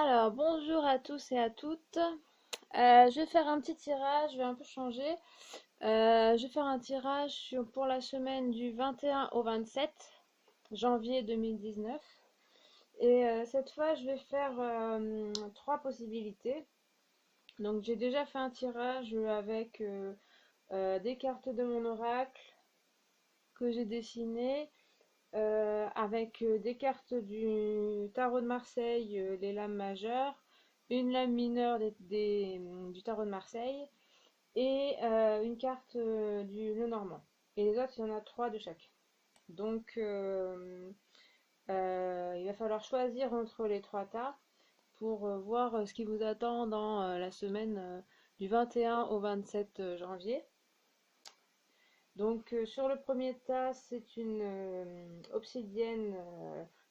Alors, bonjour à tous et à toutes. Je vais faire un petit tirage, je vais un peu changer. Je vais faire un tirage pour la semaine du 21 au 27 janvier 2019. Et cette fois, je vais faire trois possibilités. Donc, j'ai déjà fait un tirage avec des cartes de mon oracle que j'ai dessinées, avec des cartes du tarot de Marseille, les lames majeures, une lame mineure du tarot de Marseille et une carte du Lenormand. Et les autres, il y en a trois de chaque. Donc, il va falloir choisir entre les trois tas pour voir ce qui vous attend dans la semaine du 21 au 27 janvier. Donc sur le premier tas, c'est une obsidienne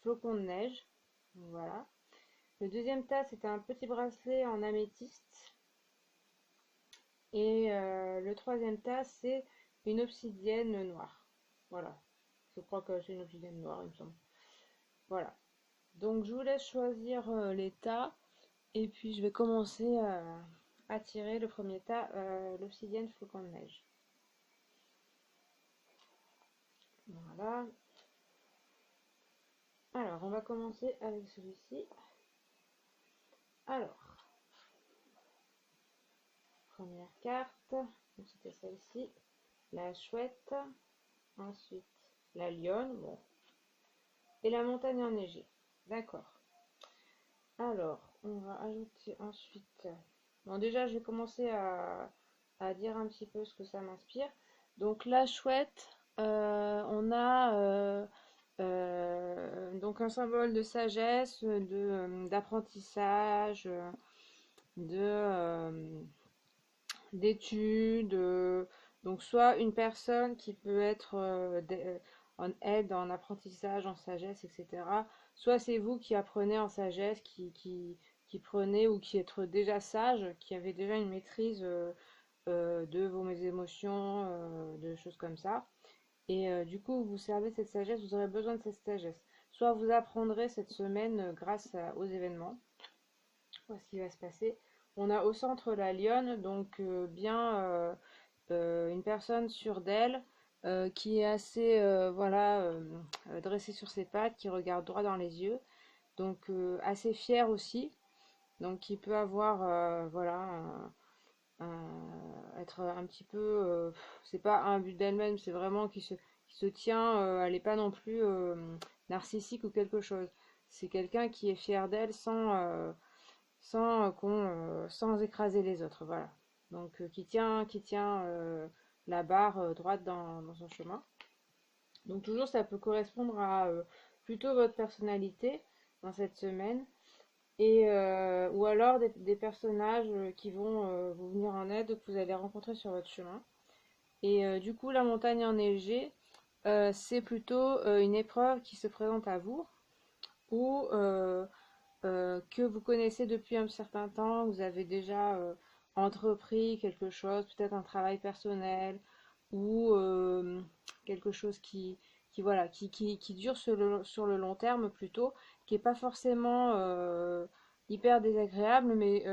flocon de neige. Voilà. Le deuxième tas, c'est un petit bracelet en améthyste. Et le troisième tas, c'est une obsidienne noire. Voilà. Je crois que c'est une obsidienne noire, il me semble. Voilà. Donc je vous laisse choisir les tas. Et puis je vais commencer à tirer le premier tas, l'obsidienne flocon de neige. Voilà. Alors, on va commencer avec celui-ci. Alors, première carte, donc c'était celle-ci, la chouette, ensuite la lionne, bon, et la montagne enneigée. D'accord. Alors, on va ajouter ensuite. Bon, déjà, je vais commencer à dire un petit peu ce que ça m'inspire. Donc, la chouette, on a donc un symbole de sagesse, d'apprentissage, de d'études, donc soit une personne qui peut être en aide, en apprentissage, en sagesse, etc. Soit c'est vous qui apprenez en sagesse, qui prenez ou qui êtes déjà sage, qui avez déjà une maîtrise de vos émotions, de choses comme ça. Et du coup, vous servez cette sagesse, vous aurez besoin de cette sagesse. Soit vous apprendrez cette semaine grâce aux événements, ce qui va se passer. On a au centre la lionne, donc bien une personne sûre d'elle, qui est assez voilà, dressée sur ses pattes, qui regarde droit dans les yeux, donc assez fière aussi, donc qui peut avoir voilà, être un petit peu, c'est pas un but d'elle-même, c'est vraiment qui se tient, elle n'est pas non plus narcissique ou quelque chose. C'est quelqu'un qui est fier d'elle sans écraser les autres, voilà. Donc qui tient la barre droite dans son chemin. Donc toujours ça peut correspondre à plutôt votre personnalité dans cette semaine et ou alors des personnages qui vont vous venir en aide que vous allez rencontrer sur votre chemin. Et du coup la montagne enneigée, c'est plutôt une épreuve qui se présente à vous ou que vous connaissez depuis un certain temps, vous avez déjà entrepris quelque chose, peut-être un travail personnel ou quelque chose voilà, qui dure sur le long terme plutôt, qui n'est pas forcément hyper désagréable, mais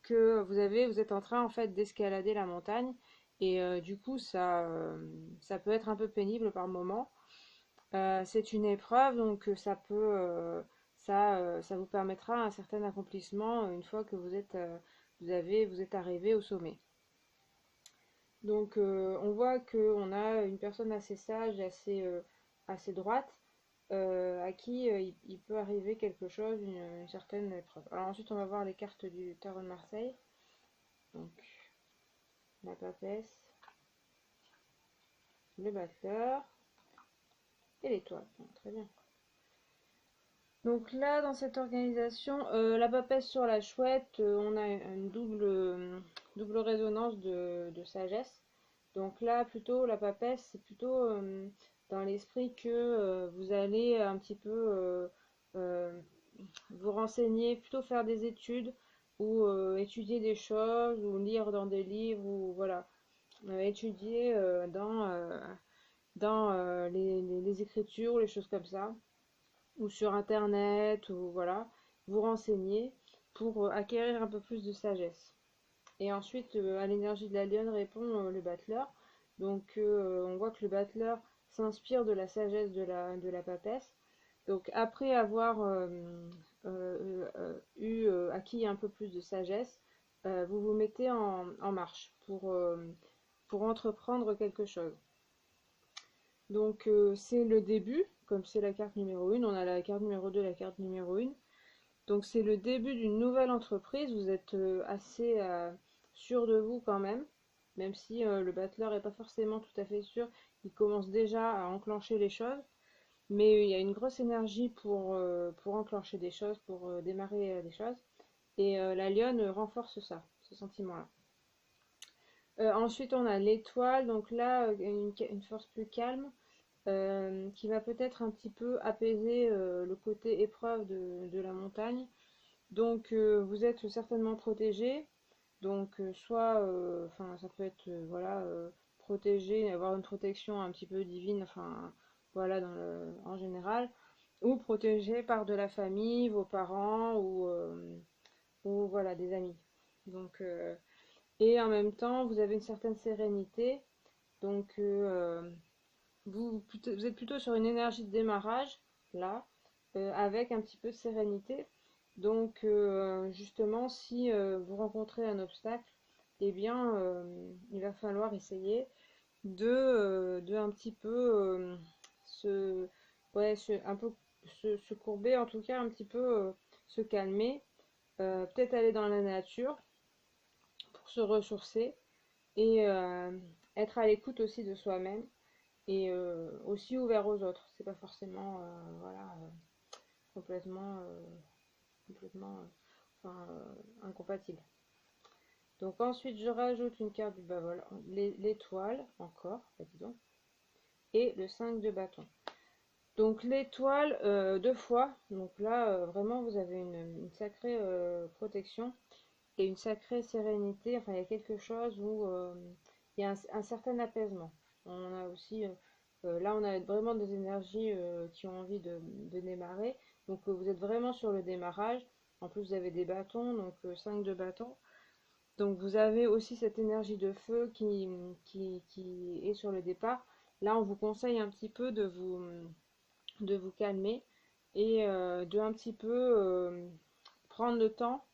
que vous êtes en train en fait d'escalader la montagne et du coup ça peut être un peu pénible par moment. C'est une épreuve, donc ça vous permettra un certain accomplissement une fois que vous êtes arrivé au sommet. Donc on voit qu'on a une personne assez sage et assez droite à qui il peut arriver quelque chose, une certaine épreuve. Alors ensuite on va voir les cartes du tarot de Marseille. Donc la papesse, le batteur et l'étoile. Bon, très bien. Donc là, dans cette organisation, la papesse sur la chouette, on a une double résonance de sagesse. Donc là, plutôt, la papesse, c'est plutôt dans l'esprit que vous allez un petit peu euh, vous renseigner, plutôt faire des études ou étudier des choses ou lire dans des livres ou voilà, étudier dans les écritures ou les choses comme ça ou sur internet ou voilà, vous renseigner pour acquérir un peu plus de sagesse. Et ensuite, à l'énergie de la lionne répond le battleur. Donc, on voit que le battleur s'inspire de la sagesse de la papesse. Donc, après avoir acquis un peu plus de sagesse, vous vous mettez en marche pour entreprendre quelque chose. Donc, c'est le début, comme c'est la carte numéro 1, on a la carte numéro 2, la carte numéro 1. Donc c'est le début d'une nouvelle entreprise, vous êtes assez sûr de vous quand même, même si le battleur n'est pas forcément tout à fait sûr, il commence déjà à enclencher les choses, mais il y a une grosse énergie pour enclencher des choses, pour démarrer des choses, et la lionne renforce ça, ce sentiment-là. Ensuite on a l'étoile, donc là une force plus calme, qui va peut-être un petit peu apaiser le côté épreuve de la montagne. Donc vous êtes certainement protégé. Donc soit, enfin ça peut être voilà protégé, avoir une protection un petit peu divine, enfin voilà en général, ou protégé par de la famille, vos parents ou voilà des amis. Donc et en même temps vous avez une certaine sérénité. Donc vous êtes plutôt sur une énergie de démarrage, là, avec un petit peu de sérénité. Donc, justement, si vous rencontrez un obstacle, eh bien, il va falloir essayer de un petit peu se, ouais, se courber, en tout cas, un petit peu se calmer, peut-être aller dans la nature pour se ressourcer et être à l'écoute aussi de soi-même et aussi ouvert aux autres. C'est pas forcément voilà, complètement, complètement enfin, incompatible. Donc ensuite je rajoute une carte du bah voilà, l'étoile encore, bah, dis donc, et le 5 de bâton. Donc l'étoile deux fois, donc là vraiment vous avez une sacrée protection et une sacrée sérénité, enfin il y a quelque chose où il y a un certain apaisement. On a aussi, là on a vraiment des énergies qui ont envie de démarrer, donc vous êtes vraiment sur le démarrage, en plus vous avez des bâtons, donc 5 de bâtons, donc vous avez aussi cette énergie de feu qui est sur le départ. Là on vous conseille un petit peu de vous calmer et de un petit peu prendre le temps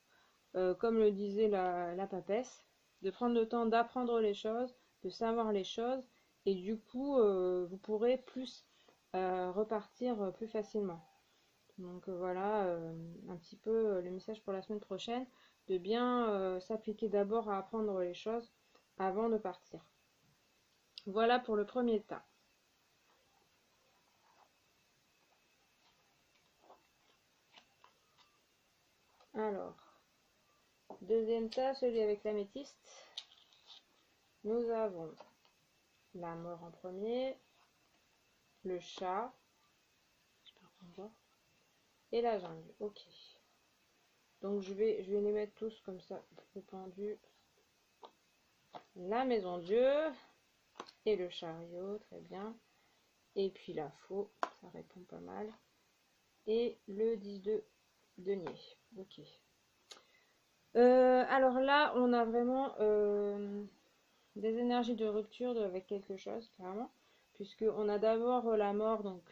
comme le disait la papesse, de prendre le temps d'apprendre les choses, de savoir les choses, et du coup, vous pourrez plus repartir plus facilement. Donc voilà un petit peu le message pour la semaine prochaine, de bien s'appliquer d'abord à apprendre les choses avant de partir. Voilà pour le premier tas. Alors, deuxième tas, celui avec l'améthyste. Nous avons la mort en premier, le chat, et la jungle. Ok. Donc je vais les mettre tous comme ça, le pendu, la maison Dieu et le chariot, très bien. Et puis la faux, ça répond pas mal. Et le 10 de denier. Ok. Alors là, on a vraiment des énergies de rupture avec quelque chose, clairement. Puisqu'on a d'abord la mort, donc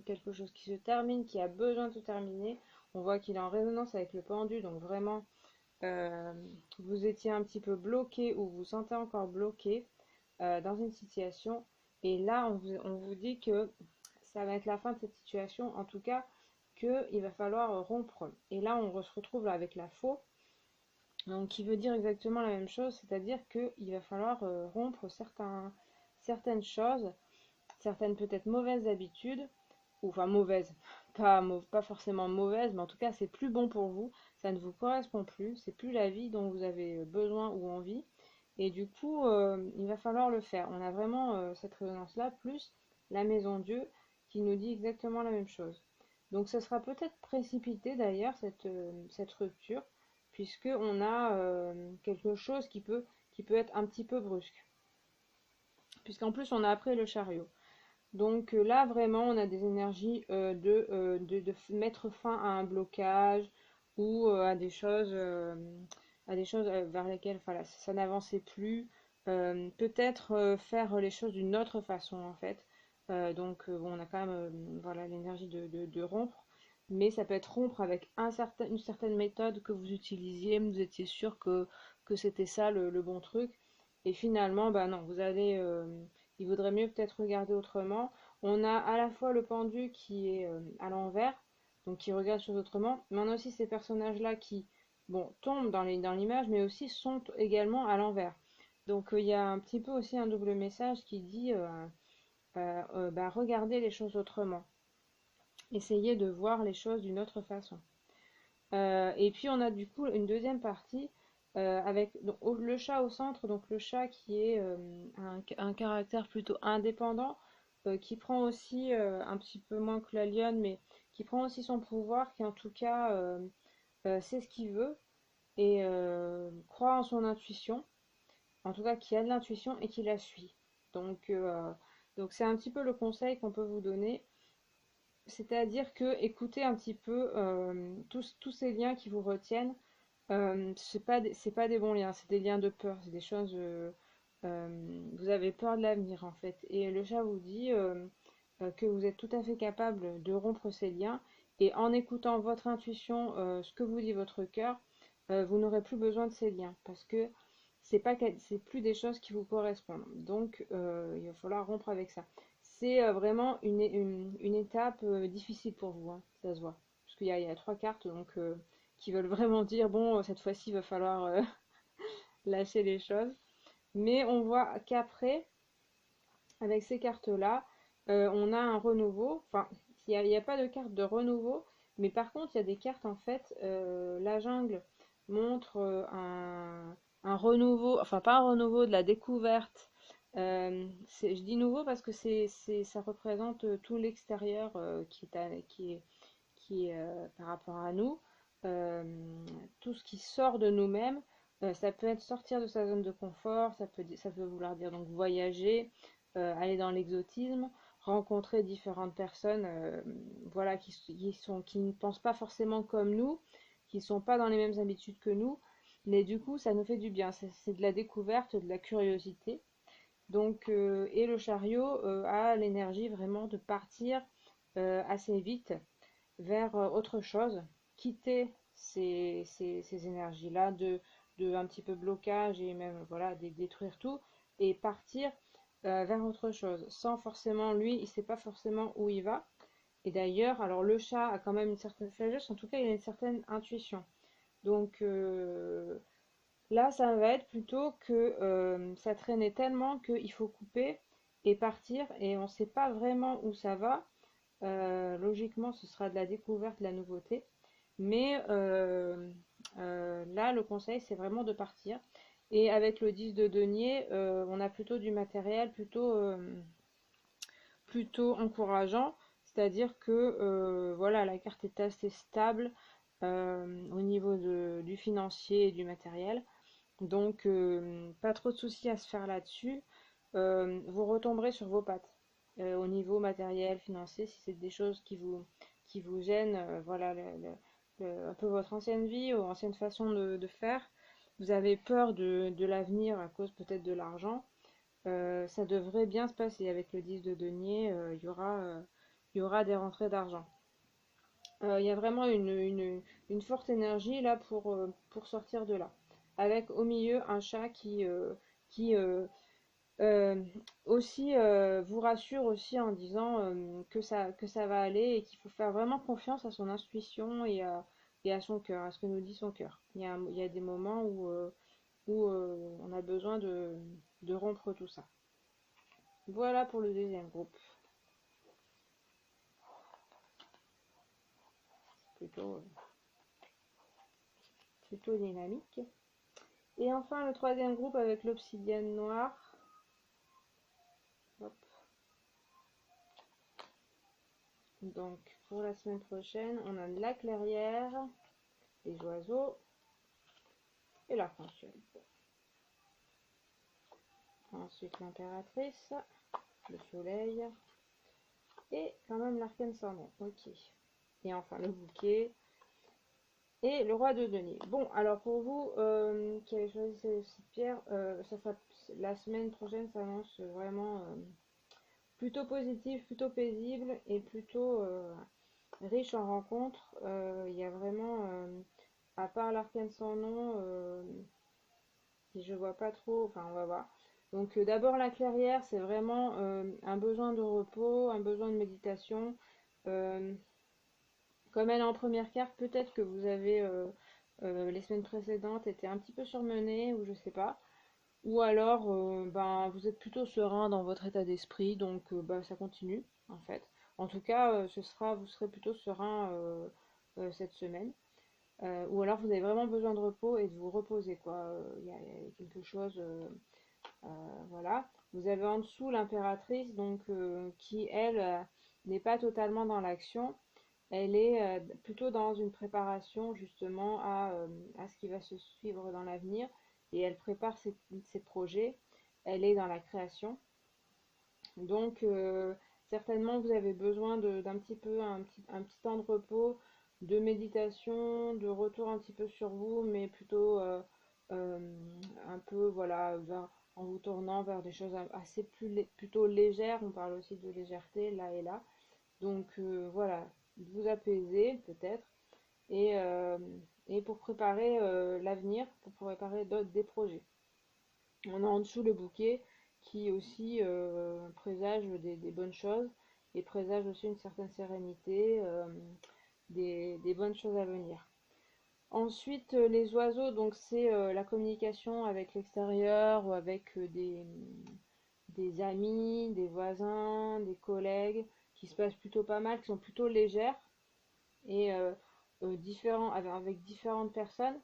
quelque chose qui se termine, qui a besoin de se terminer. On voit qu'il est en résonance avec le pendu, donc vraiment euh, vous étiez un petit peu bloqué ou vous sentez encore bloqué dans une situation. Et là, on vous dit que ça va être la fin de cette situation, en tout cas qu'il va falloir rompre. Et là, on se retrouve là avec la faux, donc qui veut dire exactement la même chose, c'est-à-dire qu'il va falloir rompre certaines choses, certaines peut-être mauvaises habitudes, ou enfin mauvaises, pas forcément mauvaises, mais en tout cas c'est plus bon pour vous, ça ne vous correspond plus, c'est plus la vie dont vous avez besoin ou envie, et du coup il va falloir le faire. On a vraiment cette résonance-là, plus la maison Dieu qui nous dit exactement la même chose. Donc ça sera peut-être précipité d'ailleurs cette rupture, puisqu'on a quelque chose qui peut être un petit peu brusque, puisqu'en plus on a après le chariot. Donc là, vraiment, on a des énergies de mettre fin à un blocage ou à des choses vers lesquelles voilà, ça n'avançait plus. Peut-être faire les choses d'une autre façon en fait. Bon, on a quand même voilà, l'énergie de rompre, mais ça peut être rompre avec une certaine méthode que vous utilisiez, vous étiez sûr que c'était ça le bon truc, et finalement, bah non, il vaudrait mieux peut-être regarder autrement. On a à la fois le pendu qui est à l'envers, donc qui regarde les choses autrement, mais on a aussi ces personnages-là qui, bon, tombent dans l'image, mais aussi sont également à l'envers. Donc il y a un petit peu aussi un double message qui dit bah, regardez les choses autrement. Essayez de voir les choses d'une autre façon. Et puis on a du coup une deuxième partie avec donc, le chat au centre, donc le chat qui est un caractère plutôt indépendant, qui prend aussi un petit peu moins que la lionne, mais qui prend aussi son pouvoir, qui en tout cas sait ce qu'il veut et croit en son intuition, en tout cas qui a de l'intuition et qui la suit. Donc euh, donc c'est un petit peu le conseil qu'on peut vous donner, c'est-à-dire que écoutez un petit peu tous ces liens qui vous retiennent. C'est pas des bons liens, c'est des liens de peur, c'est des choses. Vous avez peur de l'avenir en fait. Et le chat vous dit que vous êtes tout à fait capable de rompre ces liens. Et en écoutant votre intuition, ce que vous dit votre cœur, vous n'aurez plus besoin de ces liens parce que c'est plus des choses qui vous correspondent. Donc il va falloir rompre avec ça. C'est vraiment une étape difficile pour vous, hein, ça se voit. Parce il y a trois cartes donc, qui veulent vraiment dire, bon, cette fois-ci, il va falloir lâcher les choses. Mais on voit qu'après, avec ces cartes-là, on a un renouveau. Enfin, il n'y a pas de carte de renouveau, mais par contre, il y a des cartes, en fait, la jungle montre un renouveau, enfin pas un renouveau, de la découverte. Je dis nouveau parce que ça représente tout l'extérieur qui est par rapport à nous, euh, tout ce qui sort de nous-mêmes. Ça peut être sortir de sa zone de confort, ça peut vouloir dire donc voyager, aller dans l'exotisme, rencontrer différentes personnes voilà, qui ne pensent pas forcément comme nous, qui ne sont pas dans les mêmes habitudes que nous, mais du coup ça nous fait du bien, c'est de la découverte, de la curiosité. Et le chariot a l'énergie vraiment de partir assez vite vers autre chose, quitter ces énergies-là de un petit peu blocage et même voilà, détruire tout et partir vers autre chose. Sans forcément, lui, il sait pas forcément où il va. Et d'ailleurs, alors le chat a quand même une certaine sagesse, en tout cas, il a une certaine intuition. Donc là, ça va être plutôt que ça traînait tellement qu'il faut couper et partir et on ne sait pas vraiment où ça va. Logiquement, ce sera de la découverte, de la nouveauté. Mais là, le conseil, c'est vraiment de partir. Et avec le 10 de denier, on a plutôt du matériel plutôt encourageant. C'est-à-dire que voilà, la carte est assez stable au niveau du financier et du matériel. Donc, pas trop de soucis à se faire là-dessus. Vous retomberez sur vos pattes au niveau matériel, financier, si c'est des choses qui vous gênent, voilà, un peu votre ancienne vie ou ancienne façon de faire. Vous avez peur de l'avenir à cause peut-être de l'argent. Ça devrait bien se passer avec le 10 de denier. Il y aura des rentrées d'argent. Il y a vraiment une forte énergie là pour sortir de là. Avec au milieu un chat qui euh, aussi vous rassure aussi en disant que ça va aller et qu'il faut faire vraiment confiance à son intuition et à son cœur, à ce que nous dit son cœur. Il y a des moments où on a besoin de rompre tout ça. Voilà pour le deuxième groupe. Plutôt, plutôt dynamique. Et enfin le troisième groupe avec l'obsidienne noire. Hop. Donc pour la semaine prochaine, on a la clairière, les oiseaux et l'arc-en-ciel. Ensuite l'impératrice, le soleil et quand même l'arcane sans nom. Ok. Et enfin le bouquet. et le roi de denier. Bon, alors pour vous qui avez choisi cette pierre, la semaine prochaine s'annonce vraiment plutôt positive, plutôt paisible et plutôt riche en rencontres. Il y a vraiment, à part l'arcane sans nom, et je vois pas trop, enfin on va voir. Donc d'abord la clairière, c'est vraiment un besoin de repos, un besoin de méditation. Euh, Comme elle est en première carte, peut-être que vous avez les semaines précédentes été un petit peu surmené ou je sais pas. Ou alors ben, vous êtes plutôt serein dans votre état d'esprit, donc bah, ça continue en fait. En tout cas, vous serez plutôt serein cette semaine. Ou alors vous avez vraiment besoin de repos et de vous reposer quoi. Il y a quelque chose, voilà. Vous avez en dessous l'impératrice, donc qui elle n'est pas totalement dans l'action. Elle est plutôt dans une préparation justement à ce qui va se suivre dans l'avenir et elle prépare ses projets. Elle est dans la création. Donc certainement vous avez besoin d'un petit peu un petit temps de repos, de méditation, de retour un petit peu sur vous, mais plutôt euh, un peu voilà en vous tournant vers des choses assez plutôt légères. On parle aussi de légèreté là et là. Donc voilà, vous apaiser peut-être et, euh, et pour préparer l'avenir, pour préparer des projets. On a en dessous le bouquet qui aussi présage des bonnes choses et présage aussi une certaine sérénité, des bonnes choses à venir. Ensuite, les oiseaux, donc c'est la communication avec l'extérieur ou avec des amis, des voisins, des collègues qui se passent plutôt pas mal, qui sont plutôt légères et avec différentes personnes.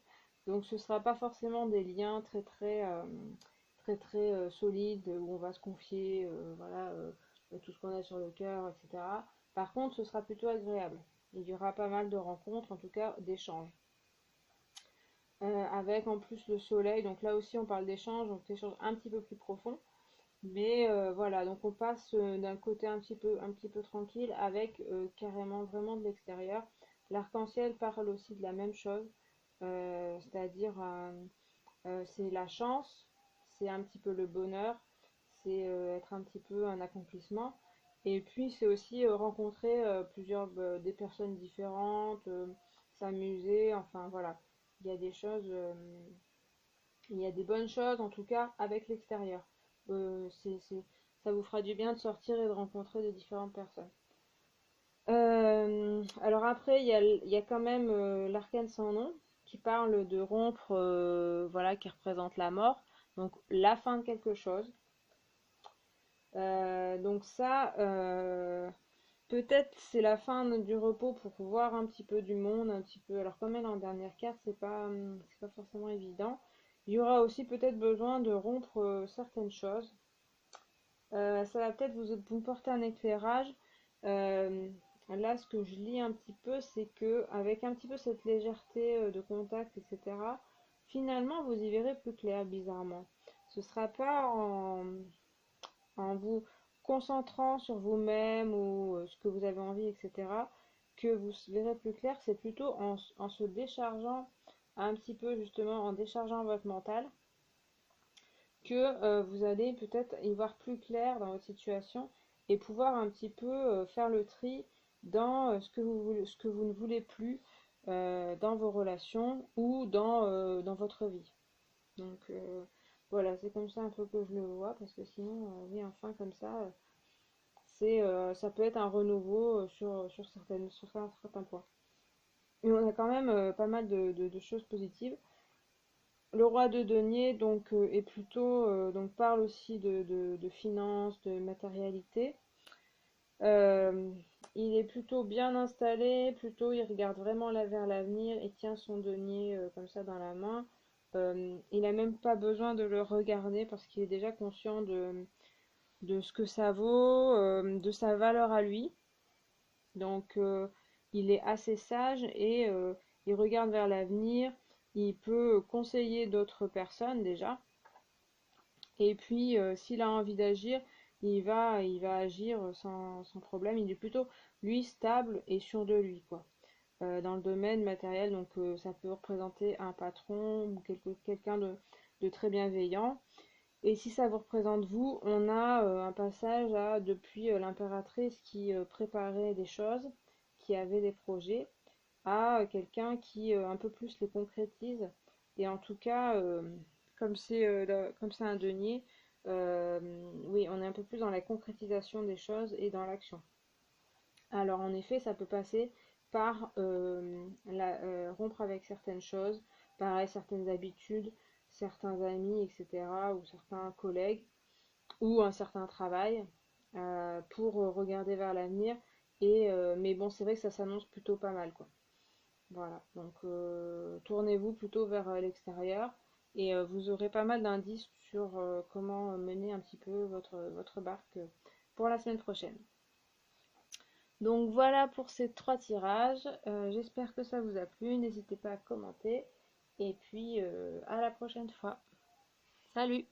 Donc ce ne sera pas forcément des liens très solides où on va se confier voilà, tout ce qu'on a sur le cœur, etc. Par contre, ce sera plutôt agréable. Il y aura pas mal de rencontres, en tout cas d'échanges. Avec en plus le soleil, donc là aussi on parle d'échanges, donc d'échanges un petit peu plus profonds. Mais voilà, donc on passe d'un côté un petit peu tranquille avec carrément vraiment de l'extérieur. L'arc-en-ciel parle aussi de la même chose, c'est-à-dire c'est la chance, c'est un petit peu le bonheur, c'est être un petit peu un accomplissement. Et puis c'est aussi rencontrer des personnes différentes, s'amuser, enfin voilà. Il y a des choses, il y a des bonnes choses en tout cas avec l'extérieur. Ça vous fera du bien de sortir et de rencontrer de différentes personnes. Alors après, il y a quand même l'arcane sans nom qui parle de rompre, voilà, qui représente la mort, donc la fin de quelque chose. Donc ça, peut-être c'est la fin du repos pour voir un petit peu du monde, un petit peu. Alors comme elle est en dernière carte, c'est pas forcément évident. Il y aura aussi peut-être besoin de rompre certaines choses. Ça va peut-être vous porter un éclairage. Euh, Là, ce que je lis un petit peu, c'est que avec un petit peu cette légèreté de contact, etc., finalement, vous y verrez plus clair, bizarrement. Ce sera pas en vous concentrant sur vous-même ou ce que vous avez envie, etc., que vous verrez plus clair. C'est plutôt en se déchargeant un petit peu, justement, en déchargeant votre mental que vous allez peut-être y voir plus clair dans votre situation et pouvoir un petit peu faire le tri dans ce que vous ne voulez plus dans vos relations ou dans votre vie. Donc voilà, c'est comme ça un peu que je le vois parce que sinon, oui, enfin comme ça, ça peut être un renouveau sur certains points. Mais on a quand même pas mal de choses positives. Le roi de denier donc est plutôt donc parle aussi de finances, de matérialité. Euh, il est plutôt bien installé, plutôt il regarde vraiment là vers l'avenir et tient son denier comme ça dans la main. Il n'a même pas besoin de le regarder parce qu'il est déjà conscient de ce que ça vaut, de sa valeur à lui. Donc il est assez sage et il regarde vers l'avenir. Il peut conseiller d'autres personnes déjà. Et puis s'il a envie d'agir, il va agir sans problème. Il est plutôt lui stable et sûr de lui quoi. dans le domaine matériel. Donc ça peut représenter un patron ou quelqu'un de très bienveillant. Et si ça vous représente vous, on a un passage à depuis l'impératrice qui préparait des choses, qui avait des projets, à quelqu'un qui un peu plus les concrétise. Et en tout cas, comme c'est un denier, euh, oui, on est un peu plus dans la concrétisation des choses et dans l'action. Alors en effet, ça peut passer par rompre avec certaines choses, pareil, certaines habitudes, certains amis, etc., ou certains collègues, ou un certain travail, pour regarder vers l'avenir. Mais bon, c'est vrai que ça s'annonce plutôt pas mal, quoi. Voilà, donc tournez-vous plutôt vers l'extérieur et vous aurez pas mal d'indices sur comment mener un petit peu votre barque pour la semaine prochaine. Donc voilà pour ces 3 tirages. J'espère que ça vous a plu. N'hésitez pas à commenter. Et puis à la prochaine fois. Salut!